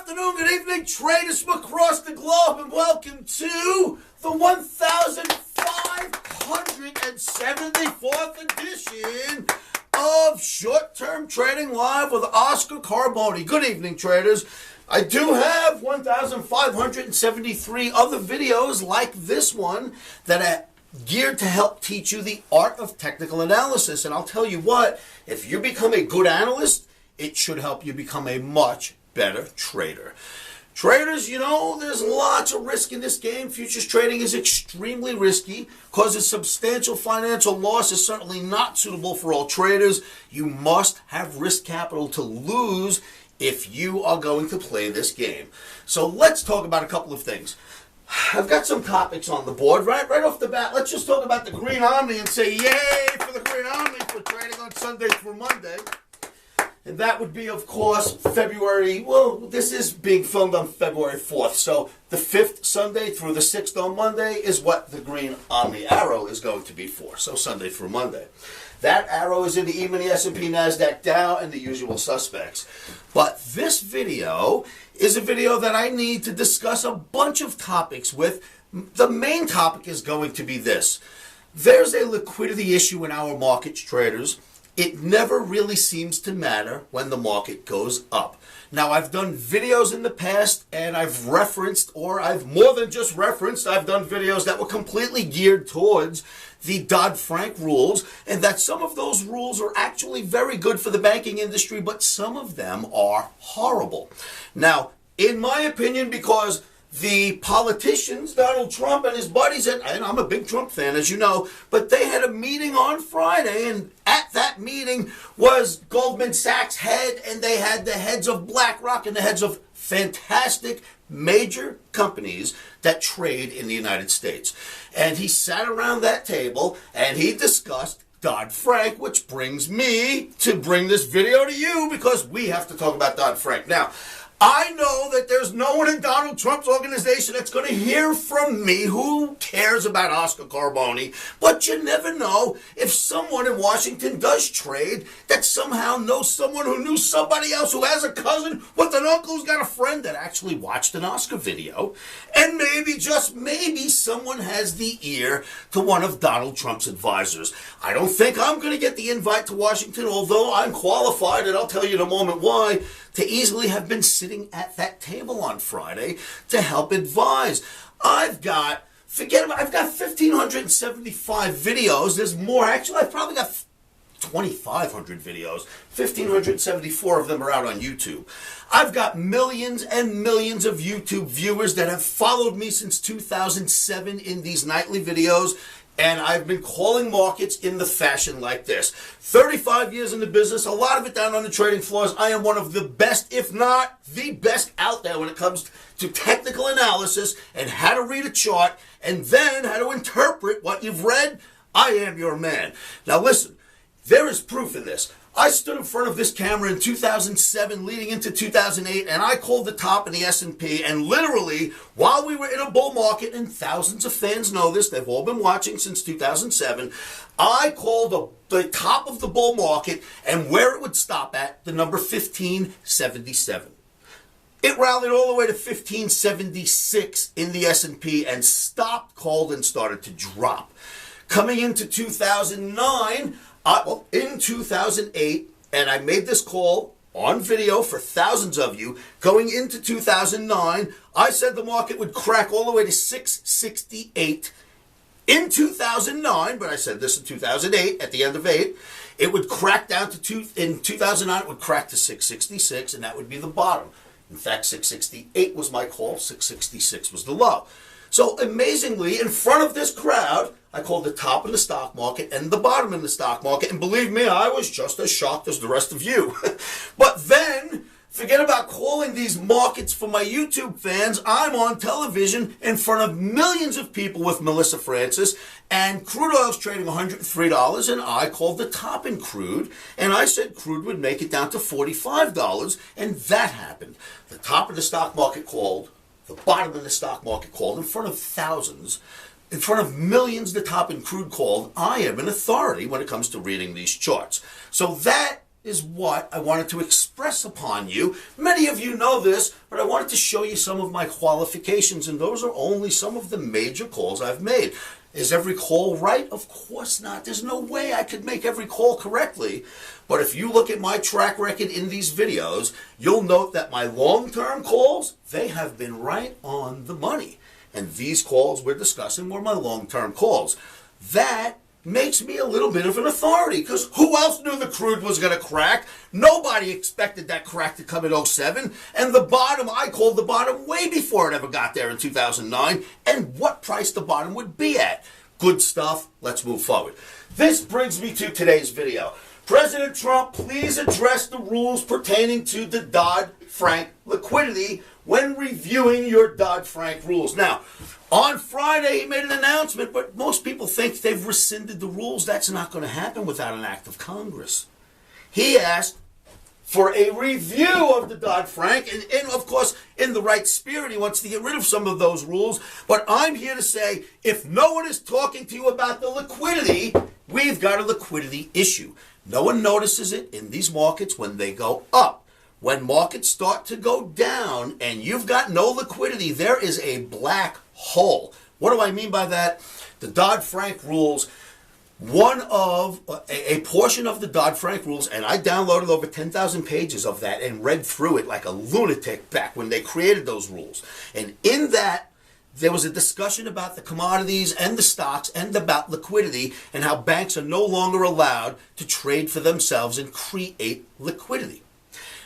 afternoon, good evening, traders from across the globe, and welcome to the 1574th edition of Short-Term Trading Live with Oscar Carboni. Good evening, traders. I do have 1,573 other videos like this one that are geared to help teach you the art of technical analysis. And I'll tell you what, if you become a good analyst, it should help you become a much better trader. Traders, you know, there's lots of risk in this game. Futures trading is extremely risky, causes substantial financial loss, is certainly not suitable for all traders. You must have risk capital to lose if you are going to play this game. So let's talk about a couple of things. I've got some topics on the board, right off the bat. Let's just talk about the green OMNI and say yay for the green OMNI for trading on Sunday through Monday. And that would be, of course, February, well, this is being filmed on February 4th. So the 5th Sunday through the 6th on Monday is what the green OMNI arrow is going to be for. So Sunday through Monday. That arrow is in the emini, S&P, NASDAQ, Dow, and the usual suspects. But this video is a video that I need to discuss a bunch of topics with. The main topic is going to be this. There's a liquidity issue in our markets, traders. It never really seems to matter when the market goes up. Now, I've done videos in the past, and I've referenced, or I've more than just referenced, I've done videos that were completely geared towards the Dodd-Frank rules, and that some of those rules are actually very good for the banking industry, but some of them are horrible. Now, in my opinion, because the politicians, Donald Trump and his buddies, and I'm a big Trump fan, as you know, but they had a meeting on Friday, and at that meeting was Goldman Sachs' head, and they had the heads of BlackRock and the heads of fantastic major companies that trade in the United States. And he sat around that table, and he discussed Dodd-Frank, which brings me to bring this video to you, because we have to talk about Dodd-Frank. Now, I know that there's no one in Donald Trump's organization that's going to hear from me. Who cares about Oscar Carboni? But you never know if someone in Washington does trade that somehow knows someone who knew somebody else who has a cousin with an uncle who's got a friend that actually watched an Oscar video. And maybe, just maybe, someone has the ear to one of Donald Trump's advisors. I don't think I'm going to get the invite to Washington, although I'm qualified, and I'll tell you in a moment why, to easily have been sitting at that table on Friday to help advise. I've got 1,575 videos. There's more, actually. I've probably got 2,500 videos. 1,574 of them are out on YouTube. I've got millions and millions of YouTube viewers that have followed me since 2007 in these nightly videos. And I've been calling markets in the fashion like this. 35 years in the business, a lot of it down on the trading floors. I am one of the best, if not the best out there when it comes to technical analysis and how to read a chart and then how to interpret what you've read. I am your man. Now listen, there is proof in this. I stood in front of this camera in 2007 leading into 2008, and I called the top in the S&P, and literally, while we were in a bull market, and thousands of fans know this, they've all been watching since 2007, I called the top of the bull market and where it would stop at, the number 1577. It rallied all the way to 1576 in the S&P and stopped, called, and started to drop. Coming into 2009, in 2008, and I made this call on video for thousands of you, going into 2009, I said the market would crack all the way to 668 in 2009, but I said this in 2008, at the end of 8, it would crack down to in 2009, it would crack to 666, and that would be the bottom. In fact, 668 was my call, 666 was the low. So amazingly, in front of this crowd, I called the top in the stock market and the bottom in the stock market. And believe me, I was just as shocked as the rest of you. But then, forget about calling these markets for my YouTube fans. I'm on television in front of millions of people with Melissa Francis. And crude oil's trading $103. And I called the top in crude. And I said crude would make it down to $45. And that happened. The top of the stock market called. The bottom of the stock market called in front of thousands, in front of millions, the top in crude called. I am an authority when it comes to reading these charts. So that is what I wanted to express upon you. Many of you know this, but I wanted to show you some of my qualifications, and those are only some of the major calls I've made. Is every call right? Of course not. There's no way I could make every call correctly. But if you look at my track record in these videos, you'll note that my long-term calls, they have been right on the money. And these calls we're discussing were my long-term calls. That makes me a little bit of an authority, because who else knew the crude was going to crack? Nobody expected that crack to come in '07, and the bottom, I called the bottom way before it ever got there in 2009, and what price the bottom would be at. Good stuff. Let's move forward. This brings me to today's video. President Trump, please address the rules pertaining to the Dodd-Frank liquidity when reviewing your Dodd-Frank rules. Now, on Friday, he made an announcement, but most people think they've rescinded the rules. That's not going to happen without an act of Congress. He asked for a review of the Dodd-Frank, and of course, in the right spirit, he wants to get rid of some of those rules. But I'm here to say, if no one is talking to you about the liquidity, we've got a liquidity issue. No one notices it in these markets when they go up. When markets start to go down and you've got no liquidity, there is a black hole. What do I mean by that? The Dodd-Frank rules, a portion of the Dodd-Frank rules, and I downloaded over 10,000 pages of that and read through it like a lunatic back when they created those rules. And in that, there was a discussion about the commodities and the stocks and about liquidity and how banks are no longer allowed to trade for themselves and create liquidity.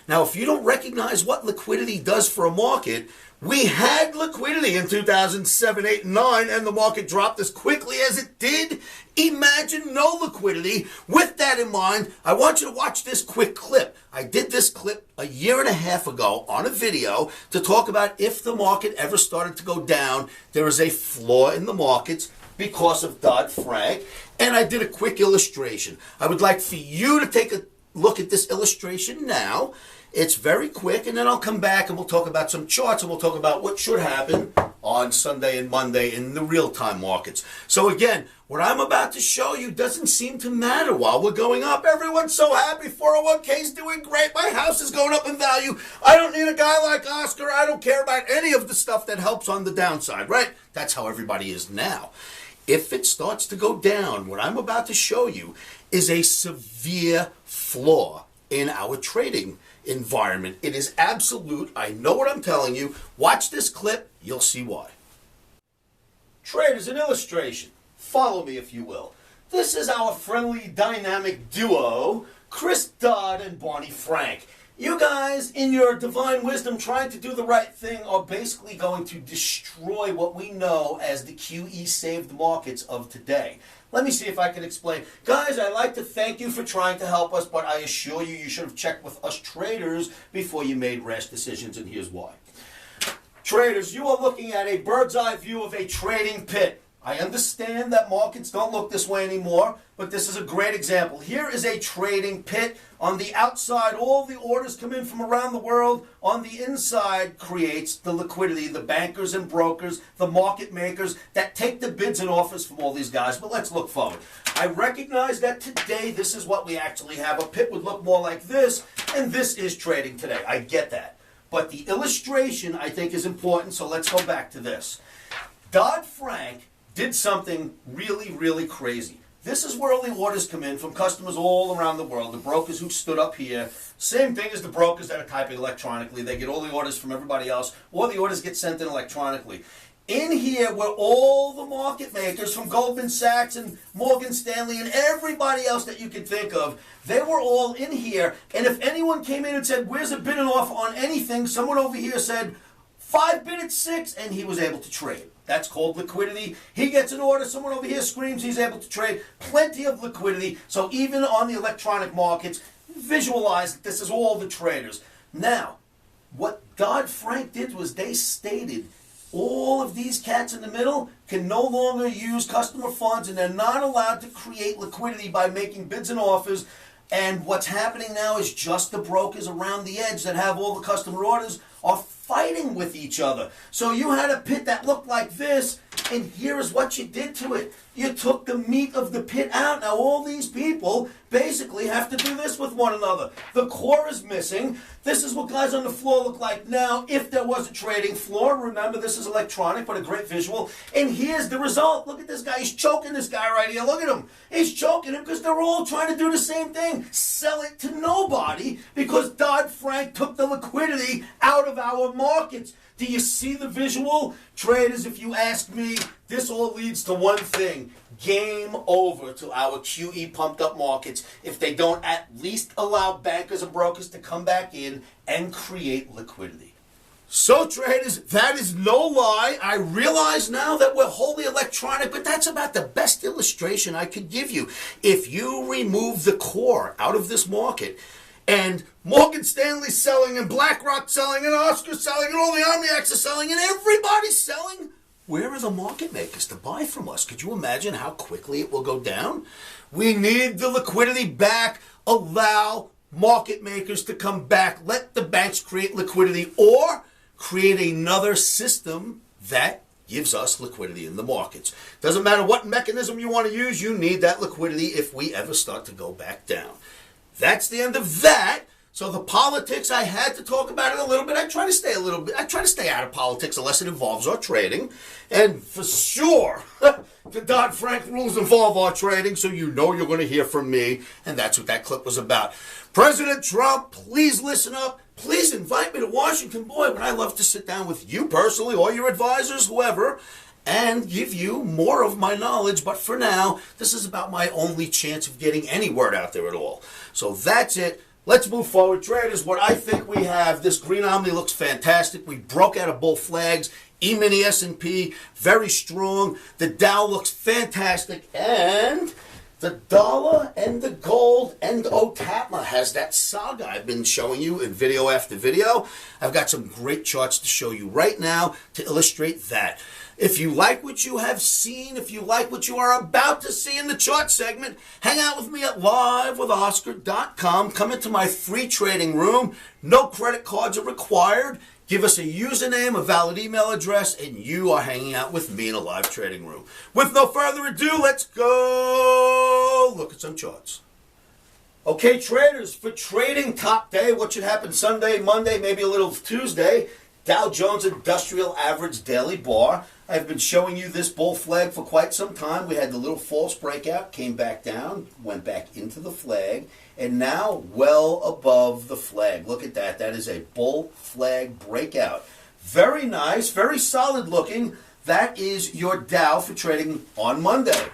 Now, if you don't recognize what liquidity does for a market, we had liquidity in 2007, 8, and 9, and the market dropped as quickly as it did. Imagine no liquidity. With that in mind, I want you to watch this quick clip. I did this clip a year and a half ago on a video to talk about if the market ever started to go down, there is a flaw in the markets because of Dodd-Frank, and I did a quick illustration. I would like for you to take a look at this illustration now. It's very quick, and then I'll come back and we'll talk about some charts and we'll talk about what should happen on Sunday and Monday in the real-time markets. So again, what I'm about to show you doesn't seem to matter while we're going up. Everyone's so happy. 401k's doing great. My house is going up in value. I don't need a guy like Oscar. I don't care about any of the stuff that helps on the downside, right? That's how everybody is now. If it starts to go down, what I'm about to show you is a severe flaw in our trading environment. It is absolute. I know what I'm telling you. Watch this clip. You'll see why. Trade is an illustration. Follow me if you will. This is our friendly dynamic duo, Chris Dodd and Barney Frank. You guys, in your divine wisdom, trying to do the right thing, are basically going to destroy what we know as the QE saved markets of today. Let me see if I can explain. Guys, I'd like to thank you for trying to help us, but I assure you, you should have checked with us traders before you made rash decisions, and here's why. Traders, you are looking at a bird's eye view of a trading pit. I understand that markets don't look this way anymore, but this is a great example. Here is a trading pit. On the outside, all the orders come in from around the world. On the inside creates the liquidity, the bankers and brokers, the market makers that take the bids and offers from all these guys. But let's look forward. I recognize that today this is what we actually have. A pit would look more like this, and this is trading today. I get that. But the illustration, I think, is important, so let's go back to this. Dodd-Frank did something really, really crazy. This is where all the orders come in from customers all around the world. The brokers who stood up here, same thing as the brokers that are typing electronically. They get all the orders from everybody else, or the orders get sent in electronically. In here were all the market makers from Goldman Sachs and Morgan Stanley and everybody else that you could think of. They were all in here, and if anyone came in and said, where's a bid and offer on anything, someone over here said, 5 bid at 6, and he was able to trade. That's called liquidity. He gets an order, someone over here screams, he's able to trade. Plenty of liquidity. So even on the electronic markets, visualize that this is all the traders. Now, what Dodd-Frank did was they stated all of these cats in the middle can no longer use customer funds, and they're not allowed to create liquidity by making bids and offers. And what's happening now is just the brokers around the edge that have all the customer orders are fighting with each other. So you had a pit that looked like this, And here is what you did to it. You took the meat of the pit out. Now all these people basically have to do this with one another. The core is missing. This is what guys on the floor look like now if there was a trading floor. Remember, this is electronic, but a great visual. And here's the result. Look at this guy. He's choking this guy right here. Look at him. He's choking him because they're all trying to do the same thing. Sell it to nobody because Dodd-Frank took the liquidity out of our markets. Do you see the visual? Traders, if you ask me, this all leads to one thing. Game over to our QE pumped up markets if they don't at least allow bankers and brokers to come back in and create liquidity. So traders, that is no lie. I realize now that we're wholly electronic, but that's about the best illustration I could give you. If you remove the core out of this market, and Morgan Stanley's selling, and BlackRock selling, and Oscar's selling, and all the OMNI are selling, and everybody's selling, where are the market makers to buy from us? Could you imagine how quickly it will go down? We need the liquidity back. Allow market makers to come back. Let the banks create liquidity or create another system that gives us liquidity in the markets. Doesn't matter what mechanism you want to use, you need that liquidity if we ever start to go back down. That's the end of that. So the politics, I had to talk about it a little bit. I try to stay out of politics unless it involves our trading. And for sure, the Dodd-Frank rules involve our trading, so you know you're going to hear from me. And that's what that clip was about. President Trump, please listen up. Please invite me to Washington. Boy, would I love to sit down with you personally or your advisors, whoever, and give you more of my knowledge. But for now, this is about my only chance of getting any word out there at all. So that's it. Let's move forward. Traders, what I think we have, this green omni looks fantastic. We broke out of both flags. E-mini S&P, very strong. The Dow looks fantastic. And the dollar and the gold and OTAPMA has that saga I've been showing you in video after video. I've got some great charts to show you right now to illustrate that. If you like what you have seen, if you like what you are about to see in the chart segment, hang out with me at livewithoscar.com. Come into my free trading room. No credit cards are required. Give us a username, a valid email address, and you are hanging out with me in a live trading room. With no further ado, let's go look at some charts. Okay, traders, for trading top day, what should happen Sunday, Monday, maybe a little Tuesday? Dow Jones Industrial Average Daily Bar. I've been showing you this bull flag for quite some time. We had the little false breakout, came back down, went back into the flag, and now well above the flag. Look at that. That is a bull flag breakout. Very nice, very solid looking. That is your Dow for trading on Monday.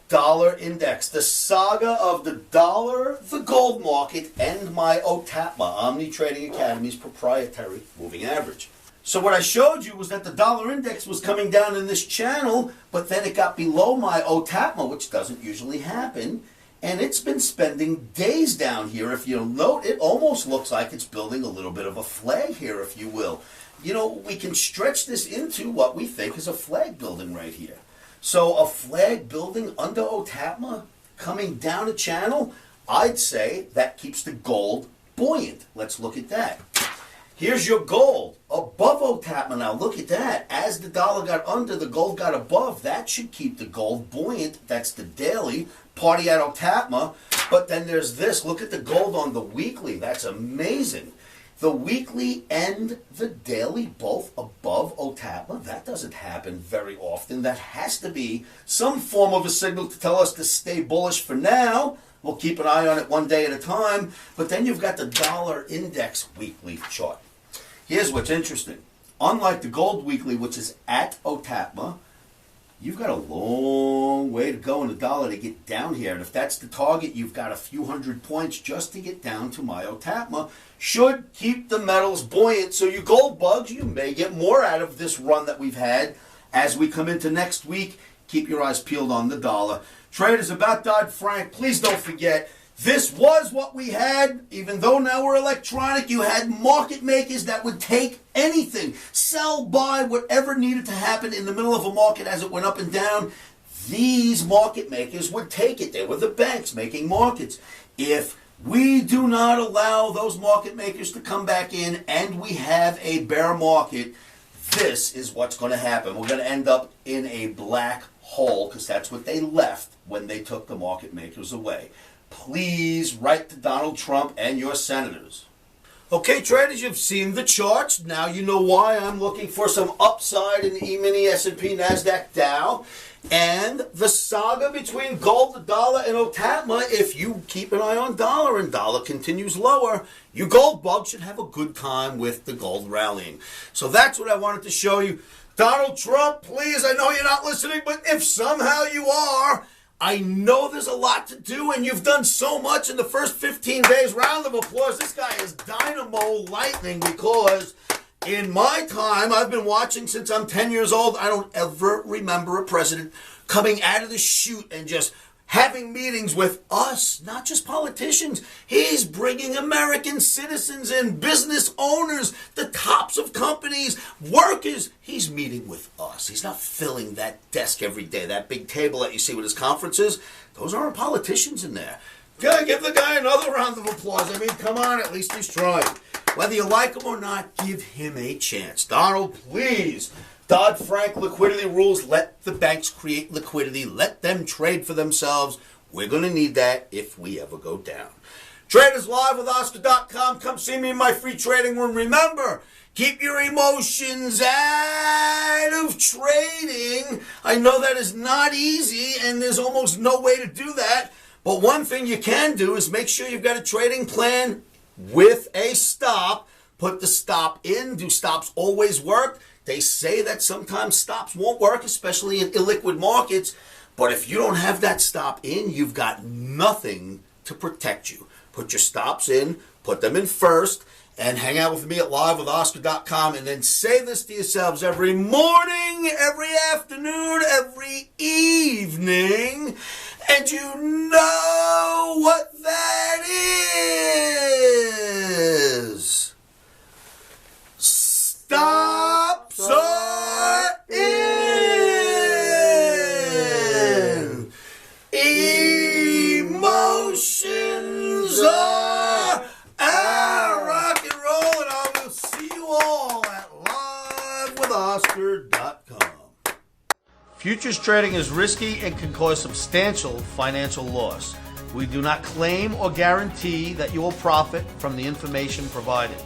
Dollar index, the saga of the dollar, the gold market, and my OTAPMA, Omni Trading Academy's proprietary moving average. So what I showed you was that the dollar index was coming down in this channel, but then it got below my OTAPMA, which doesn't usually happen, and it's been spending days down here. If you'll note, it almost looks like it's building a little bit of a flag here, if you will. You know, we can stretch this into what we think is a flag building right here. So a flag building under OTAPMA coming down a channel, I'd say that keeps the gold buoyant. Let's look at that. Here's your gold above OTAPMA. Now look at that. As the dollar got under, the gold got above. That should keep the gold buoyant. That's the daily. Party at OTAPMA. But then there's this. Look at the gold on the weekly. That's amazing. The weekly and the daily both above OTAPMA. That doesn't happen very often. That has to be some form of a signal to tell us to stay bullish for now. We'll keep an eye on it one day at a time. But then you've got the dollar index weekly chart. Here's what's interesting. Unlike the gold weekly, which is at OTAPMA, you've got a long way to go in the dollar to get down here. And if that's the target, you've got a few hundred points just to get down to my OTAPMA. Should keep the metals buoyant. So you gold bugs, you may get more out of this run that we've had as we come into next week. Keep your eyes peeled on the dollar. Traders, about Dodd-Frank, please don't forget, this was what we had. Even though now we're electronic, you had market makers that would take anything, sell, buy, whatever needed to happen in the middle of a market as it went up and down. These market makers would take it. They were the banks making markets. If we do not allow those market makers to come back in and we have a bear market, this is what's going to happen. We're going to end up in a black hole because that's what they left when they took the market makers away. Please write to Donald Trump and your senators. Okay, traders, you've seen the charts. Now you know why I'm looking for some upside in emini, S&P, NASDAQ, Dow. And the saga between gold, the dollar, and OTATMA, if you keep an eye on dollar and dollar continues lower, you gold bugs should have a good time with the gold rallying. So that's what I wanted to show you. Donald Trump, please, I know you're not listening, but if somehow you are, I know there's a lot to do, and you've done so much in the first 15 days. Round of applause. This guy is dynamo lightning because in my time, I've been watching since I'm 10 years old. I don't ever remember a president coming out of the chute and just having meetings with us, not just politicians. He's bringing American citizens and business owners, the tops of companies, workers. He's meeting with us. He's not filling that desk every day, that big table that you see with his conferences. Those aren't politicians in there. Gotta give the guy another round of applause. I mean, come on, at least he's trying. Whether you like him or not, give him a chance. Donald, please. Dodd-Frank liquidity rules. Let the banks create liquidity. Let them trade for themselves. We're going to need that if we ever go down. Traders Live with Oscar.com. Come see me in my free trading room. Remember, keep your emotions out of trading. I know that is not easy, and there's almost no way to do that. But one thing you can do is make sure you've got a trading plan with a stop. Put the stop in. Do stops always work? They say that sometimes stops won't work, especially in illiquid markets. But if you don't have that stop in, you've got nothing to protect you. Put your stops in, put them in first, and hang out with me at livewithoscar.com, and then say this to yourselves every morning, every afternoon, every evening, and you know what that is. Stops are in. Emotions are out. Rock and roll, and I will see you all at livewithoscar.com. Futures trading is risky and can cause substantial financial loss. We do not claim or guarantee that you will profit from the information provided.